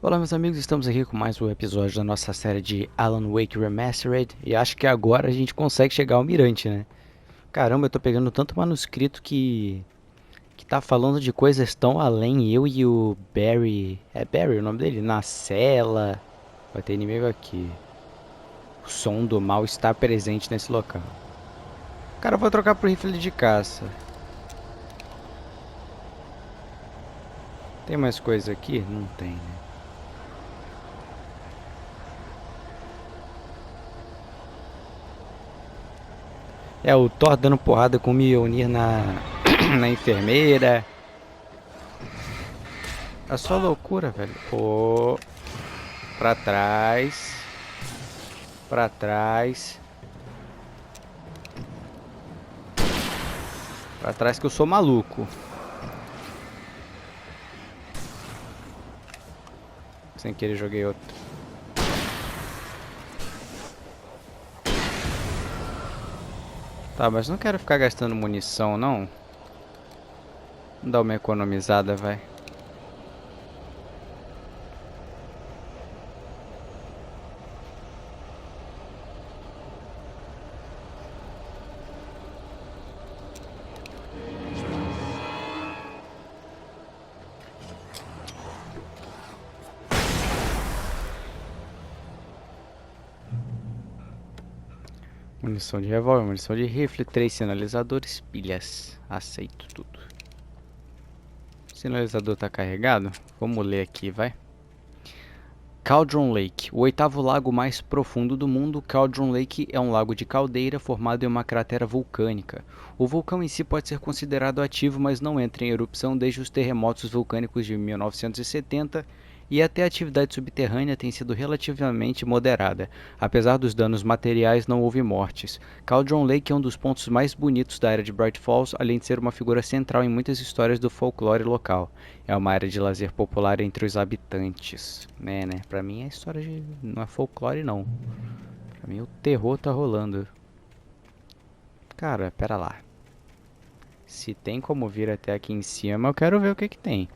Olá meus amigos, estamos aqui com mais um episódio da nossa série de Alan Wake Remastered. E acho que agora a gente consegue chegar ao mirante, né? Caramba, eu tô pegando tanto manuscrito que tá falando de coisas tão além. Eu e o Barry... É Barry o nome dele? Na cela. Vai ter inimigo aqui. O som do mal está presente nesse local. Cara, eu vou trocar pro rifle de caça. Tem mais coisa aqui? Não tem, né? É o Thor dando porrada com o Mjolnir na enfermeira. É só loucura, velho. Pô, pra trás. Pra trás. Pra trás que eu sou maluco. Sem querer joguei outro. Tá, mas não quero ficar gastando munição, não. Vamos dar uma economizada, vai. Munição de revólver, munição de rifle, 3 sinalizadores, pilhas. Aceito tudo. O sinalizador tá carregado? Vamos ler aqui, vai. Cauldron Lake, o oitavo lago mais profundo do mundo, Cauldron Lake é um lago de caldeira formado em uma cratera vulcânica. O vulcão em si pode ser considerado ativo, mas não entra em erupção desde os terremotos vulcânicos de 1970 e até a atividade subterrânea tem sido relativamente moderada. Apesar dos danos materiais, não houve mortes. Cauldron Lake é um dos pontos mais bonitos da área de Bright Falls, além de ser uma figura central em muitas histórias do folclore local. É uma área de lazer popular entre os habitantes. Né? Pra mim é história de... não é folclore, não. Pra mim o terror tá rolando. Cara, pera lá. Se tem como vir até aqui em cima, eu quero ver o que que tem.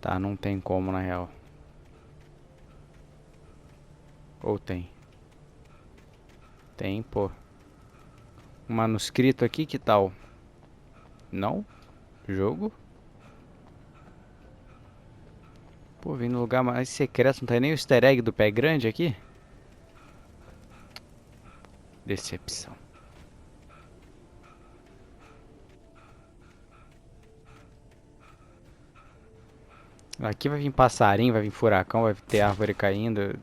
Tá, não tem como na real. Ou tem? Tem, pô. Um manuscrito aqui, que tal? Não? Jogo? Pô, vim no lugar mais secreto, não tem nem o easter egg do pé grande aqui? Decepção. Aqui vai vir passarinho, vai vir furacão, vai ter árvore caindo.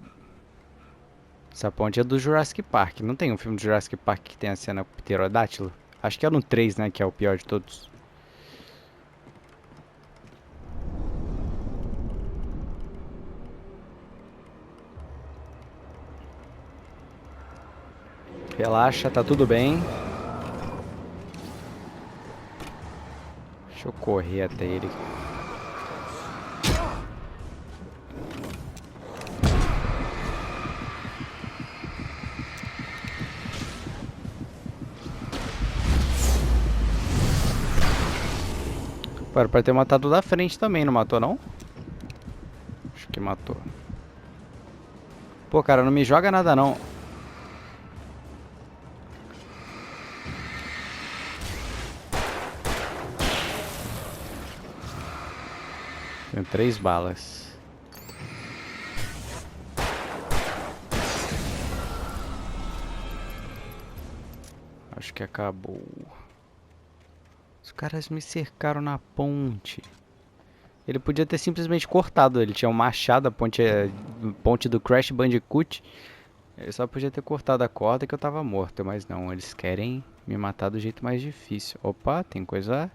Essa ponte é do Jurassic Park. Não tem um filme do Jurassic Park que tem a cena com o pterodátilo? Acho que é no 3, né? Que é o pior de todos. Relaxa, tá tudo bem. Deixa eu correr até ele. Pô, pra ter matado da frente também, não matou não? Acho que matou. Pô, cara, não me joga nada não. Tenho 3 balas. Acho que acabou. Os caras me cercaram na ponte. Ele podia ter simplesmente cortado. Ele tinha um machado, a ponte do Crash Bandicoot. Ele só podia ter cortado a corda que eu tava morto. Mas não, eles querem me matar do jeito mais difícil. Opa, tem coisa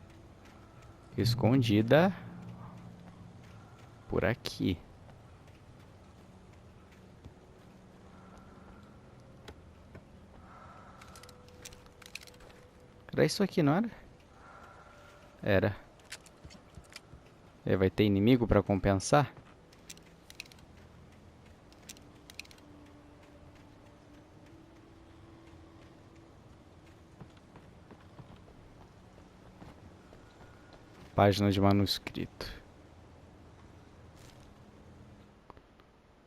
escondida por aqui. Era isso aqui, não era? Era. E vai ter inimigo pra compensar? Página de manuscrito.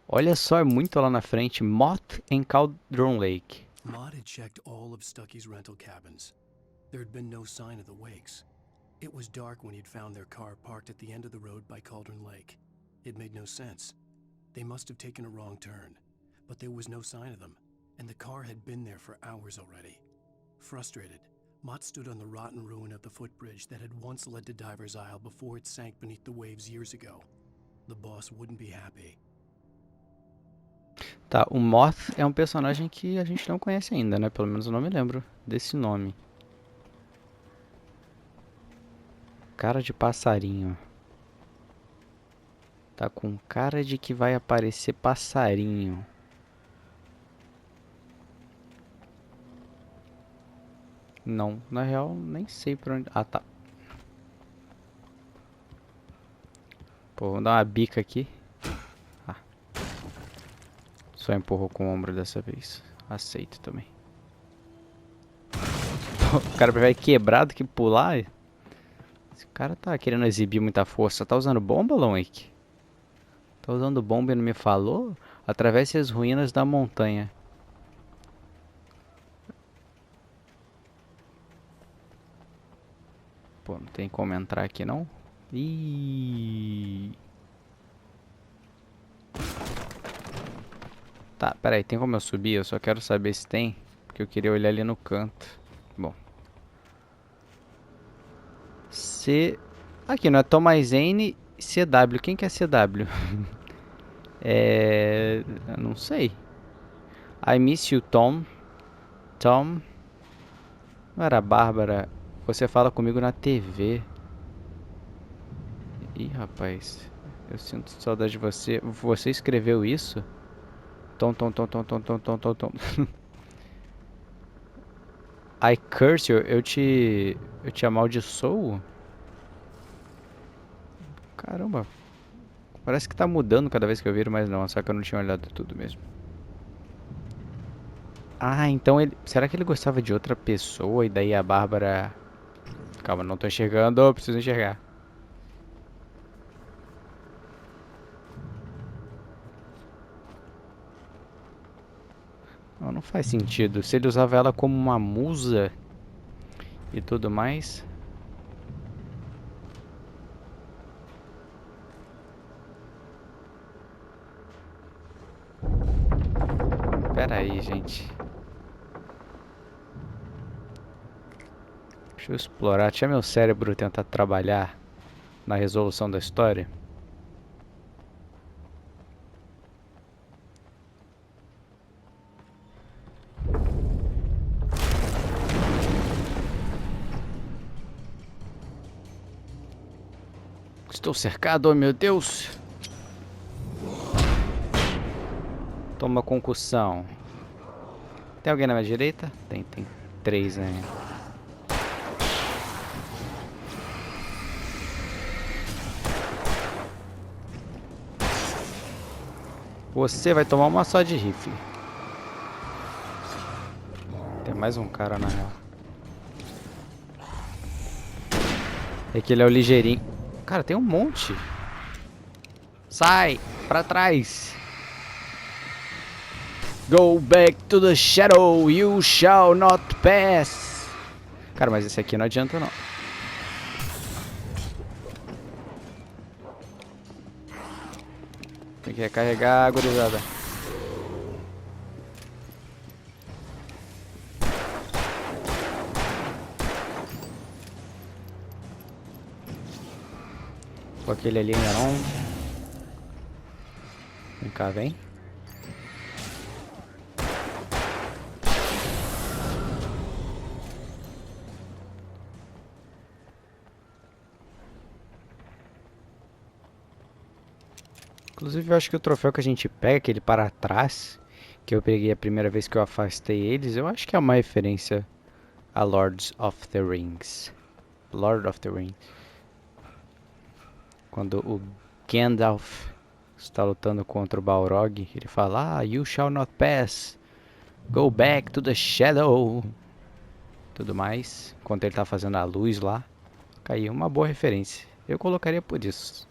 Olha só, é muito lá na frente. Moth em Cauldron Lake. Maud had checked all of Stucky's rental cabins. There had been no sign of the Wakes. It was dark when he'd found their car parked at the end of the road by Cauldron Lake. It made no sense. They must have taken a wrong turn, but there was no sign of them, and the car had been there for hours already. Frustrated, Mott stood on the rotten ruin of the footbridge that had once led to Diver's Isle before it sank beneath the waves years ago. The boss wouldn't be happy. Tá, o Moth é um personagem que a gente não conhece ainda, né? Pelo menos eu não me lembro desse nome. Cara de passarinho. Tá com cara de que vai aparecer passarinho. Não, na real, nem sei pra onde... Ah, tá. Pô, vamos dar uma bica aqui. Ah. Só empurrou com o ombro dessa vez. Aceito também. O cara vai quebrar do que pular. Esse cara tá querendo exibir muita força. Tá usando bomba, Wake? Tá usando bomba e não me falou? Atravesse as ruínas da montanha. Pô, não tem como entrar aqui não? Ih. Tá, peraí, tem como eu subir? Eu só quero saber se tem, porque eu queria olhar ali no canto. Bom. Aqui, não é Thomas Zane CW. Quem que é CW? Eu não sei. I miss you, Tom. Tom. Não era a Bárbara. Você fala comigo na TV. Ih, rapaz. Eu sinto saudade de você. Você escreveu isso? Tom. I curse you. Eu te amaldiçoo? Caramba. Parece que tá mudando cada vez que eu viro, mas não. Só que eu não tinha olhado tudo mesmo. Ah, então ele... Será que ele gostava de outra pessoa e daí a Bárbara... Calma, não tô enxergando. Eu preciso enxergar. Não, não faz sentido. Se ele usava ela como uma musa e tudo mais... Pera aí, gente. Deixa eu explorar. Deixa meu cérebro tentar trabalhar na resolução da história. Estou cercado, oh meu Deus! Toma concussão. Tem alguém na minha direita? Tem 3 ainda. Você vai tomar uma só de rifle. Tem mais um cara na real. É que ele é o ligeirinho. Cara, tem um monte. Sai! Pra trás! Go back to the shadow, you shall not pass. Cara, mas esse aqui não adianta não. Tem que recarregar a gurizada. Com aquele ali ainda não. Vem cá, vem. Inclusive eu acho que o troféu que a gente pega, aquele para trás, que eu peguei a primeira vez que eu afastei eles, eu acho que é uma referência a Lords of the Rings. Lord of the Rings. Quando o Gandalf está lutando contra o Balrog, ele fala: Ah, you shall not pass. Go back to the shadow. Tudo mais. Enquanto ele tá fazendo a luz lá. Fica aí, uma boa referência. Eu colocaria por isso.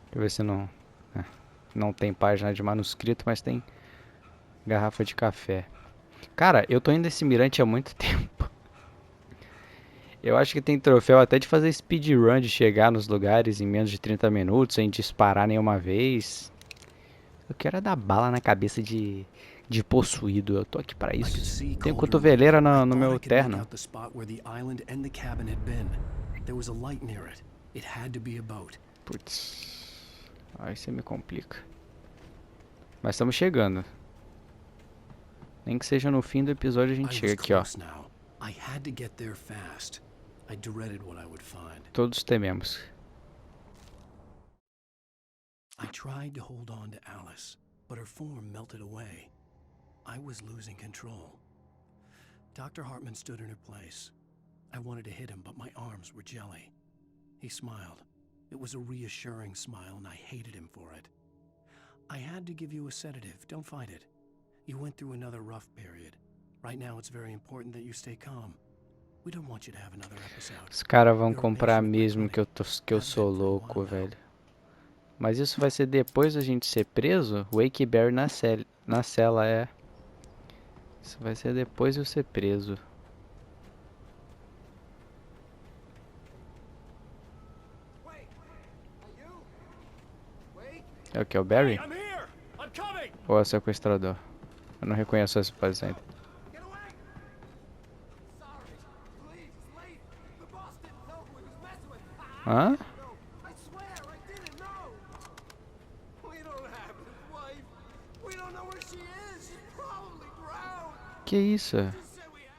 Deixa eu ver se não... é, não tem página de manuscrito, mas tem garrafa de café. Cara, eu tô indo nesse mirante há muito tempo. Eu acho que tem troféu até de fazer speedrun, de chegar nos lugares em menos de 30 minutos, sem disparar nenhuma vez. Eu quero é dar bala na cabeça de possuído. Eu tô aqui pra I could isso. see Tem Cauldron Lake. cotoveleira I no thought I meu could make terno. out the spot where the island and the cabin had been. There was a light near it. It had to be a boat. Putz. Aí você me complica. Mas estamos chegando. Nem que seja no fim do episódio a gente I chega was aqui, ó. close now. I had to get there fast. I dreaded what I would find. Todos tememos. I tried to hold on to Alice, but her form melted away. I was losing control. Dr. Hartman stood in her place. I wanted to hit him, but my arms were jelly. He smiled. It was a reassuring smile, and I hated him for it. I had to give you a sedative. Don't fight it. You went through another rough period. Right now, it's very important that you stay calm. We don't want you to have another episode. Os caras vão You're a comprar patient of my mesmo clinic. que eu Have sou been for a louco, while now. velho. Mas isso vai ser depois da gente ser preso? Wake Barry na cela, é. Isso vai ser depois de eu ser preso. É o que? É o Barry? I'm here! I'm coming! Ou é o sequestrador? Eu não reconheço essa voz ainda. Get away! Sorry. Please, it's late. The boss didn't know who he was messing with. Hã? No, I swear I didn't know. We don't have his wife. We don't know where she is. She's probably drowned. Que isso? Just said we had.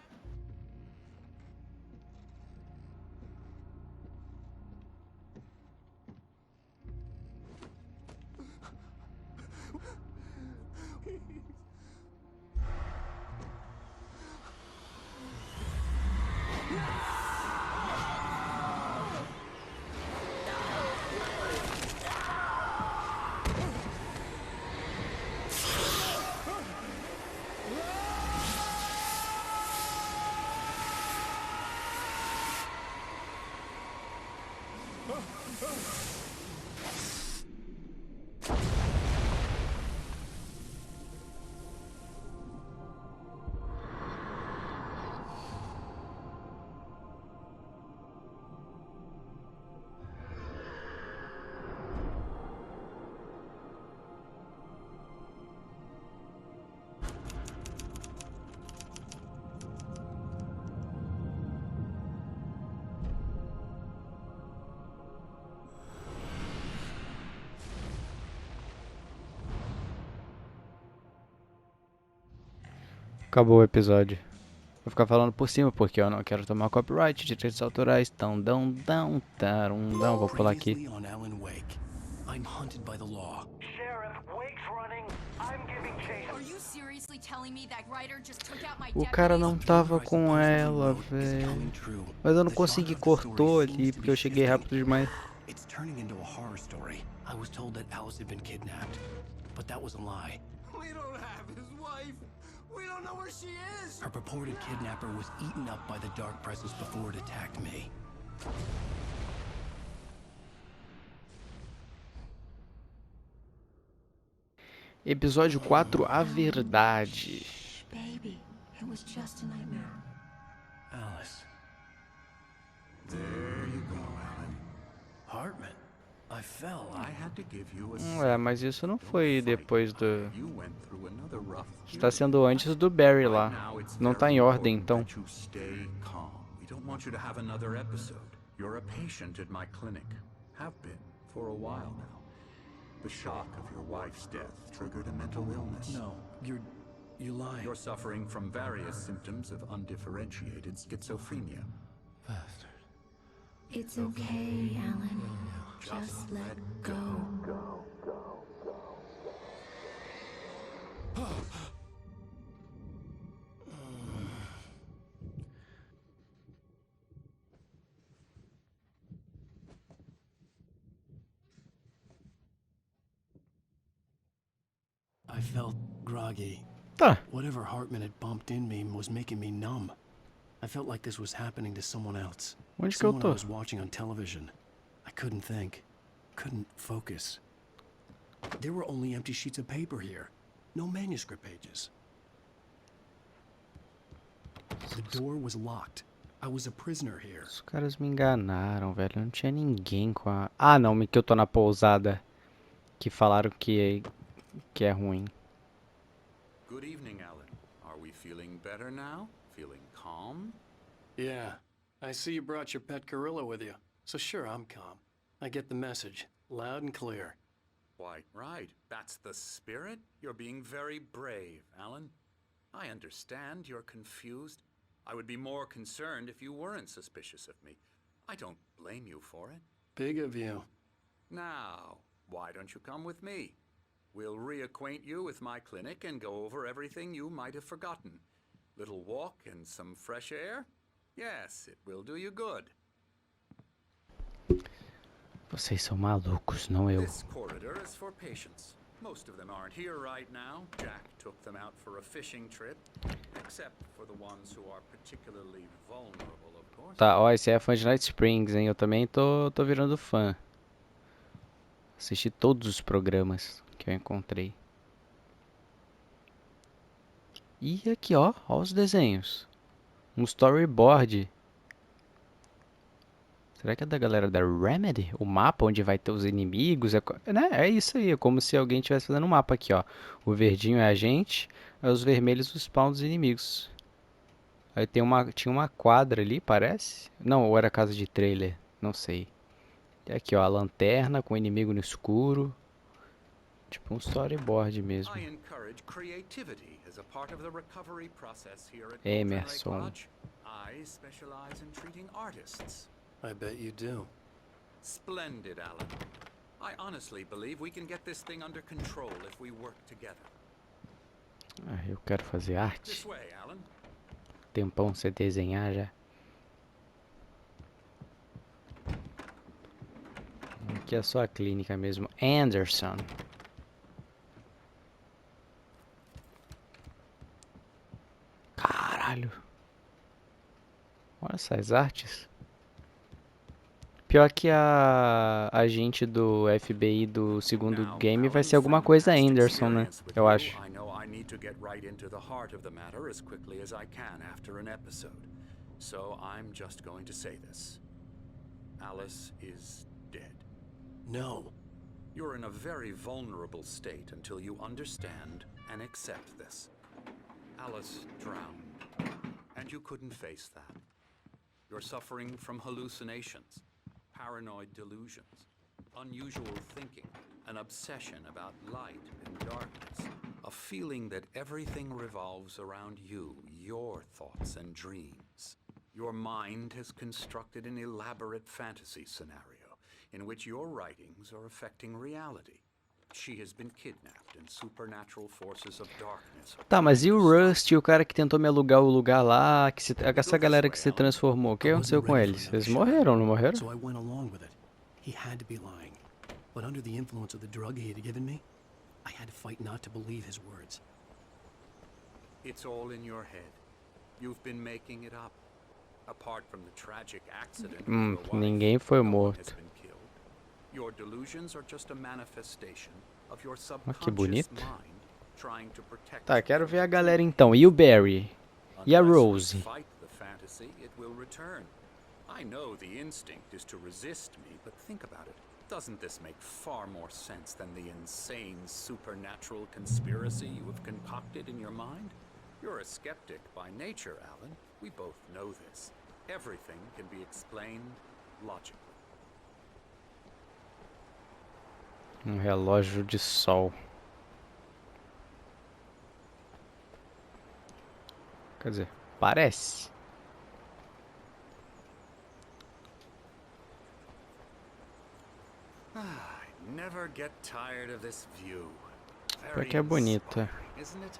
Acabou o episódio. Vou ficar falando por cima porque eu não quero tomar copyright, direitos autorais. Vou pular aqui. Previously on Alan Wake. I'm hunted by the law. Sheriff, Wake's running. I'm giving chase. Are you seriously telling me that writer just took out my O cara não deputies? tava com ela, velho. Mas eu não consegui, cortou ali porque eu cheguei rápido demais. It's turning into a horror story. I was told that Alice had been kidnapped, but that was a lie. We don't have his wife. We don't know where she is. Her purported kidnapper was eaten up by the dark presence before it attacked me. Episódio 4, A Verdade. Baby, it was just a nightmare. Alice. There you go, Alan. Hartman, I fell. I had to give you a É, mas isso não foi depois do... You went through another rough Está sendo antes do Barry lá. Now it's Não tá very em ordem, important então. that you stay calm. We don't want you to have another episode. You're a patient at my clinic. Have been for a while now. The shock of your wife's death triggered a mental illness. No, you're lying. You're suffering from various symptoms of undifferentiated schizophrenia. Bastard. It's okay, Alan. Just let go. I felt groggy. Tá. Whatever Hartman had bumped in me was making me numb. I felt like this was happening to someone else. Onde que eu Someone I tô? was watching on television. I couldn't think. Couldn't focus. There were only empty sheets of paper here. No manuscript pages. The door was locked. I was a prisoner here. Os caras me enganaram, velho. Não tinha ninguém com a... Ah, não, que eu tô na pousada. Que falaram que é ruim. Good evening, Alan. Are we feeling better now? Feeling calm? Yeah. I see you brought your pet gorilla with you. So sure, I'm calm. I get the message. Loud and clear. Quite right. That's the spirit. You're being very brave, Alan. I understand you're confused. I would be more concerned if you weren't suspicious of me. I don't blame you for it. Big of you. Now, why don't you come with me? We'll reacquaint you with my clinic and go over everything you might have forgotten. Little walk and some fresh air? Yes, it will do you good. Vocês são malucos, não eu. This corridor is for patients. Most of them aren't here right now. Jack took them out for a fishing trip. Except for the ones who are particularly vulnerable, of course. Tá, ó, esse é fã de Night Springs, hein? Eu também tô virando fã. Assisti todos os programas que eu encontrei. E aqui, ó os desenhos. Um storyboard. Será que é da galera da Remedy? O mapa onde vai ter os inimigos? Né? É isso aí, é como se alguém estivesse fazendo um mapa aqui, ó. O verdinho é a gente, aí os vermelhos os spawns dos inimigos. Aí tinha uma quadra ali, parece? Não, ou era casa de trailer, não sei. E aqui, ó, a lanterna com o inimigo no escuro. Tipo um storyboard mesmo. I encourage creativity as a part of the recovery process here at Emerson. Golden Lake Lodge. I specialize in treating artists. I bet you do. Splendid, Alan. I honestly believe we can get this thing under control if we work together. Ah, eu quero fazer arte. This way, Alan. Tempão você desenhar já. Aqui é só a clínica mesmo. Anderson. Caralho. Olha essas artes. Pior que a agente do FBI do segundo Now, game vai Alan, ser alguma coisa fantastic Anderson, né? experience with Eu you. acho. I know I need to get right into the heart of the matter as quickly as I can after an episode. So I'm just going to say this. Alice is dead. No. You're in a very vulnerable state until you understand and accept this. Alice drowned, and you couldn't face that. You're suffering from hallucinations, paranoid delusions, unusual thinking, an obsession about light and darkness, a feeling that everything revolves around you, your thoughts and dreams. Your mind has constructed an elaborate fantasy scenario in which your writings are affecting reality. She has been kidnapped and supernatural forces of darkness. Tá, mas e o Rust e o cara que tentou me alugar o lugar lá, essa galera que se transformou, o que I aconteceu wasn't com ready for eles? another Eles shot, morreram, não morreram? So I went along with it. He had to be lying. But under the influence of the drug he had given me, I had to fight not to believe his words. It's all in your head. You've been making it up. Apart from the tragic accident, with your wife, ninguém foi no one morto. has been killed. Your delusions are just a manifestation of your que subconscious bonito. mind trying to protect Tá, you quero from ver a the galera truth. então. E o Barry? E a Unless we Rose? fight the fantasy, it will return. I know the instinct is to resist me, but think about it. Doesn't this make far more sense than the insane supernatural conspiracy you have concocted in your mind? You're a skeptic by nature, Alan. We both know this. Everything can be explained logically. Relógio de sol. Quer dizer, parece. I never get tired of this view. Pior que é bonita. Isn't it?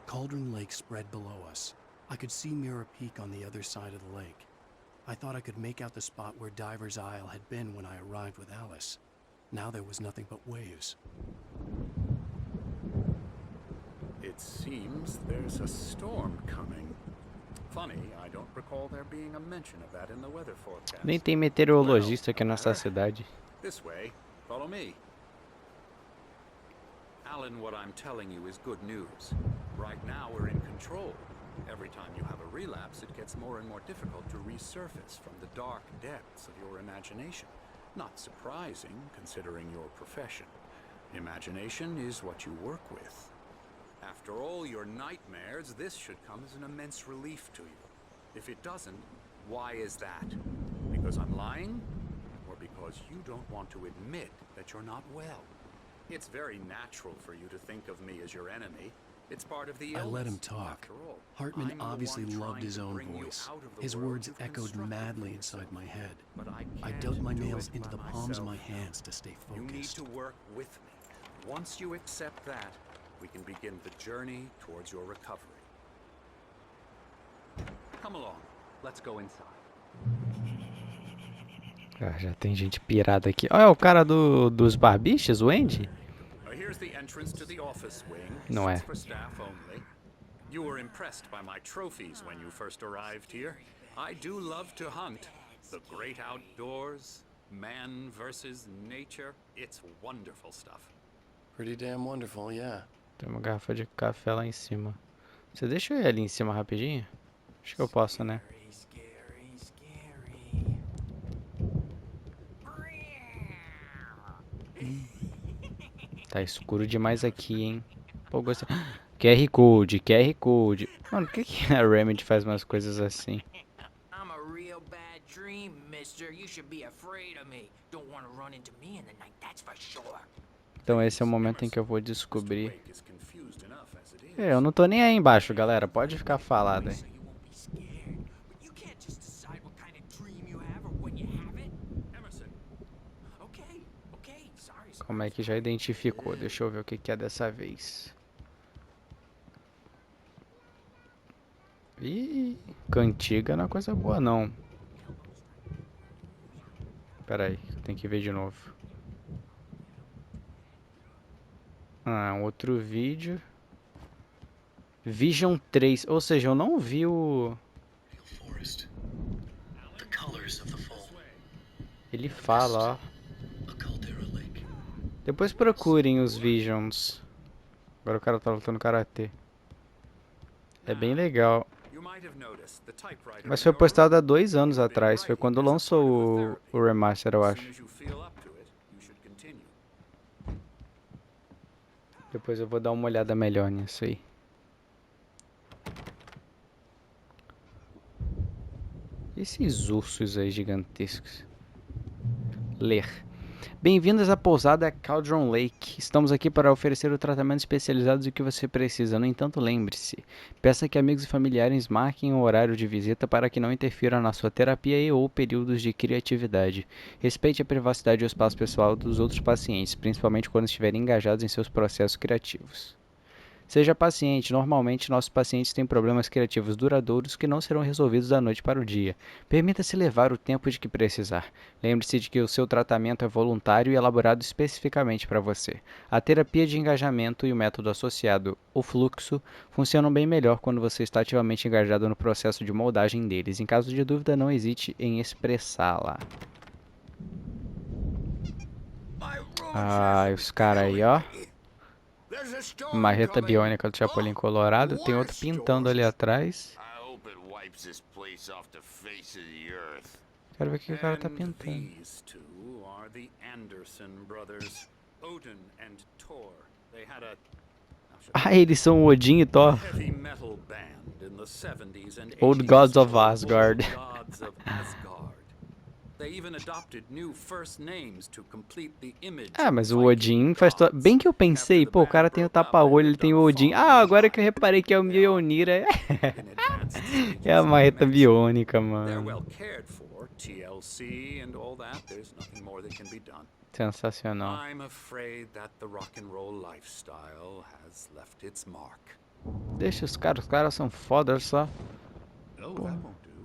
Cauldron Lake spread below us. I could see Mirror Peak on the other side of the lake. I thought I could make out the spot where Diver's Isle had been when I arrived with Alice. Now there was nothing but waves. It seems there's a storm coming. Funny, I don't recall there being a mention of that in the weather forecast. Nem tem meteorologista aqui nessa cidade. This way. Follow me. Alan, what I'm telling you is good news. Right now we're in control. Every time you have a relapse, it gets more and more difficult to resurface from the dark depths of your imagination. Not surprising, considering your profession. Imagination is what you work with. After all your nightmares, this should come as an immense relief to you. If it doesn't, why is that? Because I'm lying? Or because you don't want to admit that you're not well? It's very natural for you to think of me as your enemy. It's part of the illness. I let him talk. After all, Hartman I'm the obviously one loved trying his to own bring you voice. out of the His world words you've echoed constructed madly for inside yourself. my head. But I I can't dug my do nails it into by the palms of my myself. hands to stay You need focused. to work with me. Once you accept that, we can begin the journey towards your recovery. Come along. Let's go inside. Ah, já tem gente pirada aqui. Olha o cara dos barbichas, o Andy? Here's the entrance to the office wing. Não é. It's for staff only. You were impressed by my trophies when you first arrived here. I do love to hunt. The great outdoors, man versus nature. It's wonderful stuff. Pretty damn wonderful, yeah. Tem uma garrafa de café lá em cima. Você deixa eu ir ali em cima rapidinho? Acho que eu posso, né? Scary, scary. Tá escuro demais aqui, hein? Pô, gostei. QR Code, QR Code. Mano, por que a Remedy faz umas coisas assim? I'm a real bad dream, mister. You should be afraid of me. Don't want to run into me in the night, that's for sure. Então esse é o momento em que eu vou descobrir. Wake is confused enough as it is. Eu não tô nem aí embaixo, galera. Pode ficar falado aí. So you won't be scared. But you can't just decide what kind of dream you have or when you have it. Emerson, Okay, okay, sorry. Como é que já identificou? Deixa eu ver o que que é dessa vez. Ih, cantiga não é coisa boa não. Pera aí, tem que ver de novo. Ah, outro vídeo. Vision 3, ou seja, eu não vi o... Ele fala, ó. Depois procurem os Visions. Agora o cara tá lutando karatê. É bem legal. you might have noticed the typewriter Mas in foi your postado há room. 2 anos You've been atrás. Foi writing quando as a part lançou of the o therapy. Remaster, eu As acho. soon as you feel up to it, you should continue. Depois eu vou dar uma olhada melhor nisso aí. Esses ursos aí gigantescos. Ler. Bem-vindos à pousada Cauldron Lake. Estamos aqui para oferecer o tratamento especializado do que você precisa. No entanto, lembre-se, peça que amigos e familiares marquem o horário de visita para que não interfiram na sua terapia e ou períodos de criatividade. Respeite a privacidade e o espaço pessoal dos outros pacientes, principalmente quando estiverem engajados em seus processos criativos. Seja paciente. Normalmente, nossos pacientes têm problemas criativos duradouros que não serão resolvidos da noite para o dia. Permita-se levar o tempo de que precisar. Lembre-se de que o seu tratamento é voluntário e elaborado especificamente para você. A terapia de engajamento e o método associado, o fluxo, funcionam bem melhor quando você está ativamente engajado no processo de moldagem deles. Em caso de dúvida, não hesite em expressá-la. Ah, os caras aí, ó. Marreta biônica do Chapolin Colorado. Tem outro pintando ali atrás. Quero ver o que o cara tá And pintando. these two are the Anderson brothers, Odin and Thor. They had a Ah, eles são Odin e Thor. heavy metal band in the 70s and Old 80s Gods of called Asgard. Old Gods of Asgard. They even adopted new first names to complete the image. Ah, mas o of Viking Odin faz todo... gods. Bem que eu pensei, pô, o cara tem o tapa-olho, ele tem o Odin. Ah, agora que eu reparei que é o Mjolnir, é... In advanced stages É a of marreta medicine. biônica, They're mano. well cared for, TLC and all that. There's nothing more that can be done. Sensacional. I'm afraid that the rock and roll lifestyle has left its mark. Deixa os caras são foda, olha só. Oh, that won't do.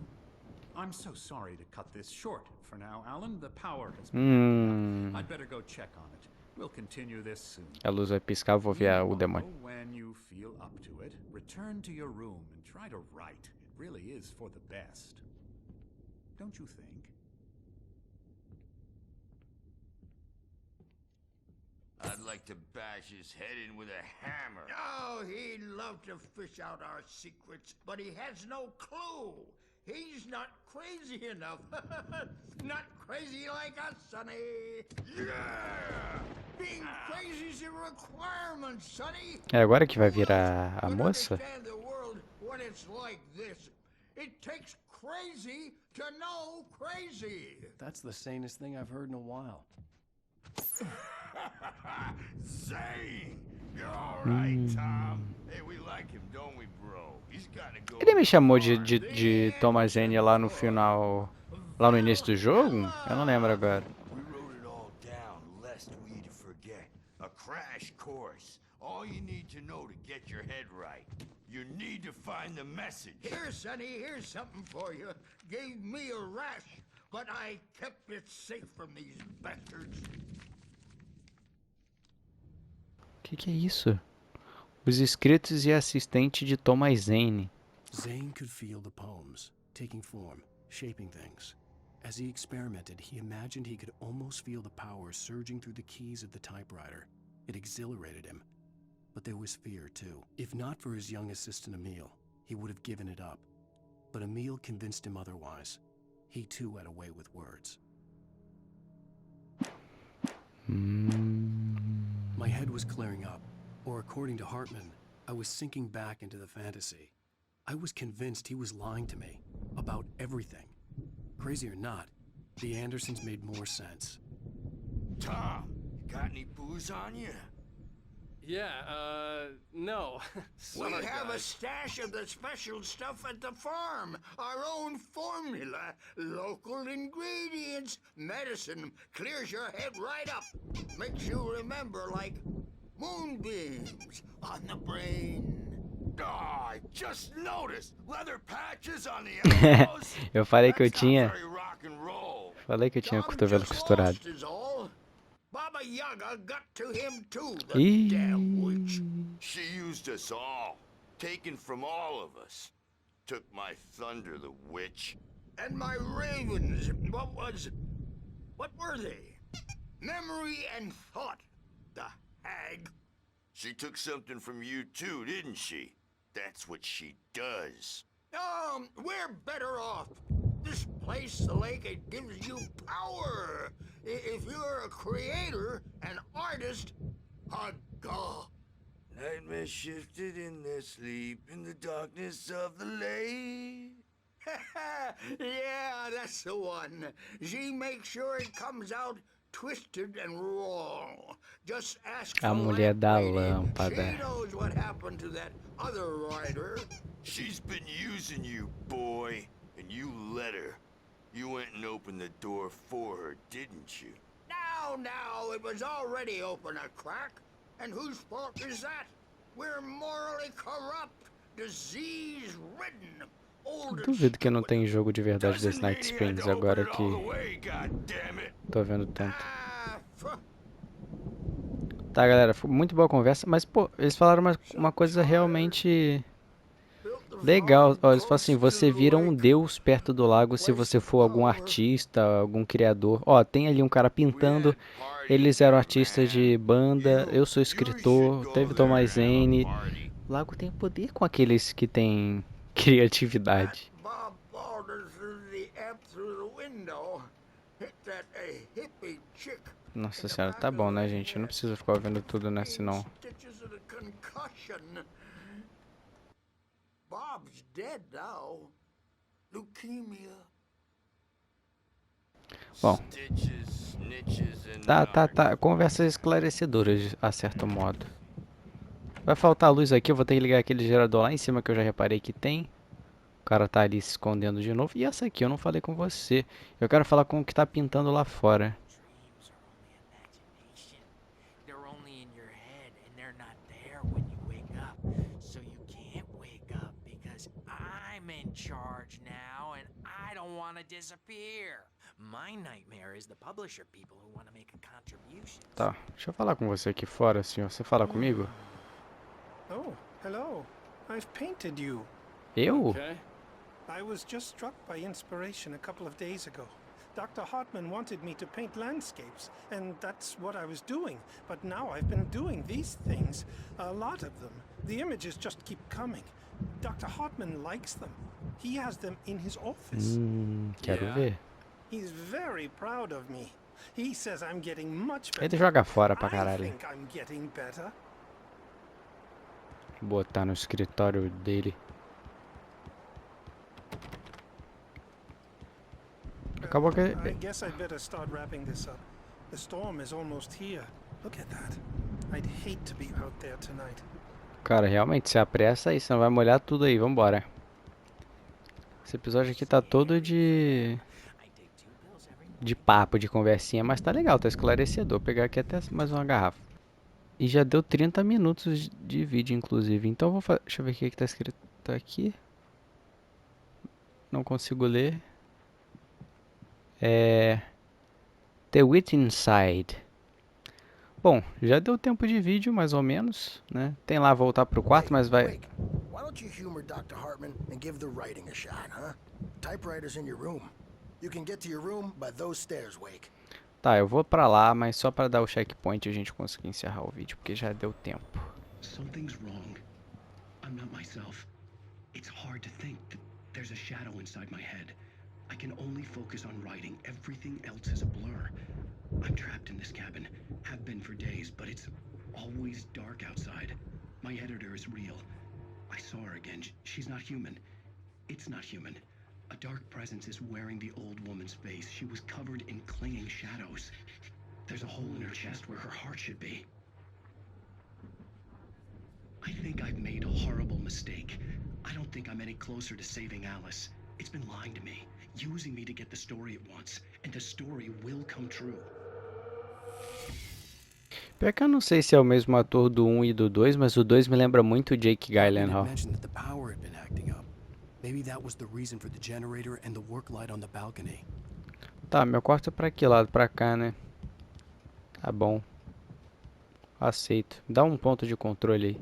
I'm so sorry to cut this short. For now, Alan, the power has been. I'd better go check on it. We'll continue this soon. A luz vai piscar, eu vou ver o demônio. When you feel up to it, return to your room and try to write. really is for the best. Don't you think? I'd like to bash his head in with a hammer. Oh, he'd love to fish out our secrets, but he has no clue. He's not crazy enough. Not crazy like us, Sonny. Yeah! Being crazy's a requirement, Sonny. É agora que vai vir a moça? Understand the world when it's like this. It takes crazy to know crazy. That's the sanest thing I've heard in a while. Zane! You're alright, Tom. Hey, we like him, don't we, bro? He's gotta go. Ele me chamou de Thomas N lá no final, lá no início do jogo? Eu não lembro agora. We wrote it all down, lest we'd forget. A crash course. All you need to know to get your head right. You need to find the message. Here, Sonny, here's something for you. Gave me a rash, but I kept it safe from these bastards. Que é isso? Os escritos e assistente de Thomas Zane. Zane could feel the poems, taking form, shaping things. As he experimented, he imagined he could almost feel the power surging through the keys of the typewriter. It exhilarated him. But there was fear, too. If not for his young assistant Emil, he would have given it up. But Emil convinced him otherwise. He, too, had a way with words. My head was clearing up, or according to Hartman, I was sinking back into the fantasy. I was convinced he was lying to me about everything. Crazy or not, the Andersons made more sense. Tom, you got any booze on you? Yeah, no. We have a stash of the special stuff at the farm. Our own formula. Local ingredients. Medicine. Clears your head right up. Makes you remember like moonbeams on the brain. Oh, I just noticed leather patches on the elbows. Eu falei que eu That's not tinha. very rock and roll. Falei que eu tinha o Tom cotovelo just costurado. lost is all. Baba Yaga got to him too, the Ih. damn witch. She used us all, taken from all of us. Took my thunder, the witch. And my ravens, what were they? Memory and thought, the hag. She took something from you too, didn't she? That's what she does. We're better off. This place, the lake, it gives you power. If you're a creator, an artist, a god. Nightmare shifted in their sleep in the darkness of the lake. Yeah, that's the one. She makes sure it comes out twisted and wrong. Just ask A the mulher da lady. lâmpada. She knows what happened to that other writer. She's been using you, boy, and you let her. You went and opened the door for her, didn't you? Now, it was already open a crack. And whose fault is that? We're morally corrupt, disease-ridden, old. Duvido que não tem jogo de verdade desse Night Springs agora que tô vendo tanto. Tá, galera, foi muito boa a conversa, mas pô, eles falaram uma coisa realmente legal. Ó, eles falam assim, você vira um deus perto do lago se você for algum artista, algum criador. Ó, tem ali um cara pintando, eles eram artistas de banda, eu sou escritor, teve Thomas Zane. O lago tem poder com aqueles que têm criatividade. Nossa senhora, tá bom, né, gente? Eu não preciso ficar vendo tudo, né, senão... Bob's dead now. Leukemia. Bom, tá. Conversas esclarecedoras, a certo modo. Vai faltar luz aqui, eu vou ter que ligar aquele gerador lá em cima que eu já reparei que tem. O cara tá ali se escondendo de novo. E essa aqui, eu não falei com você. Eu quero falar com o que tá pintando lá fora. Tá, deixa eu falar com você aqui fora, senhor. Você fala comigo? Oh, hello. I've painted you. Eu? Okay. I was just struck by inspiration a couple of days ago. Dr. Hartman wanted me to paint landscapes, and that's what I was doing. But now I've been doing these things, a lot of them. The images just keep coming. Dr. Hartman likes them. He has them in his office. Quero ver. He's very proud of me. He says I'm getting much better. Ele joga fora pra I caralho. think I'm getting better. Botar no escritório dele. Acabou que... I guess I'd better start wrapping this up. The storm is almost here. Look at that. I'd hate to be out there tonight. Cara, realmente, se apressa aí, senão vai molhar tudo aí, vambora. Esse episódio aqui tá todo de papo, de conversinha, mas tá legal, tá esclarecedor. Vou pegar aqui até mais uma garrafa. E já deu 30 minutos de vídeo, inclusive. Então eu vou fazer... Deixa eu ver o que tá escrito aqui. Não consigo ler. The Wit Inside. Bom, já deu tempo de vídeo, mais ou menos, né? Tem lá voltar pro quarto, mas vai... Wake, why don't you humor Dr. Hartman and give the writing a shot, huh? Typewriter's in your room. You can get to your room by those stairs, Wake. Tá, eu vou pra lá, mas só pra dar o checkpoint e a gente conseguir encerrar o vídeo, porque já deu tempo. Something's wrong. I'm not myself. It's hard to think that there's a shadow inside my head. I can only focus on writing. Everything else is a blur. I'm trapped in this cabin. Have been for days, but it's always dark outside. My editor is real. I saw her again. She's not human. It's not human. A dark presence is wearing the old woman's face. She was covered in clinging shadows. There's a hole in her chest where her heart should be. I think I've made a horrible mistake. I don't think I'm any closer to saving Alice. It's been lying to me, using me to get the story it wants, and the story will come true. Pior que eu não sei se é o mesmo ator do 1 e do 2, mas o 2 me lembra muito o Jake Gyllenhaal. Mentioned that the power had been acting up. Maybe that was the reason for the generator and the work light on the balcony. Tá, meu quarto é pra que lado? Pra cá, né? Tá bom. Aceito. Dá um ponto de controle aí.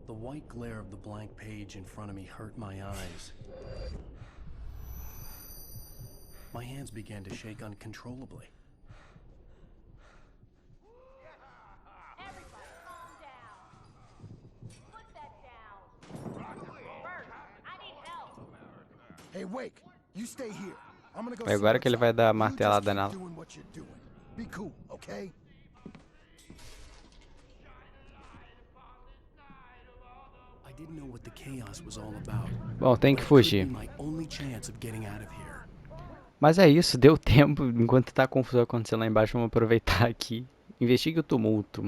The white glare of the blank page in front of me hurt my eyes. My hands began to shake uncontrollably. Everybody, calm down. Put that down. Bert, I need help. Hey, Wake, you stay here. I'm gonna go É agora see que ele what's vai up. dar a You martelada just nela. keep doing what you're doing. Be cool, okay? I didn't know what the chaos was all about. Bom, tem que But it could fugir. be my only chance of getting out of here. Mas é isso, deu tempo. Enquanto tá a confusão acontecendo lá embaixo, vamos aproveitar aqui. Investigue o tumulto.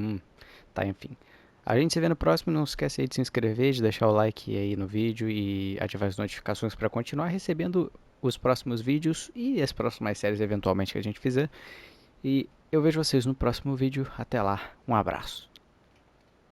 Tá, enfim. A gente se vê no próximo. Não esquece aí de se inscrever, de deixar o like aí no vídeo e ativar as notificações para continuar recebendo os próximos vídeos e as próximas séries eventualmente que a gente fizer. E eu vejo vocês no próximo vídeo. Até lá. Um abraço.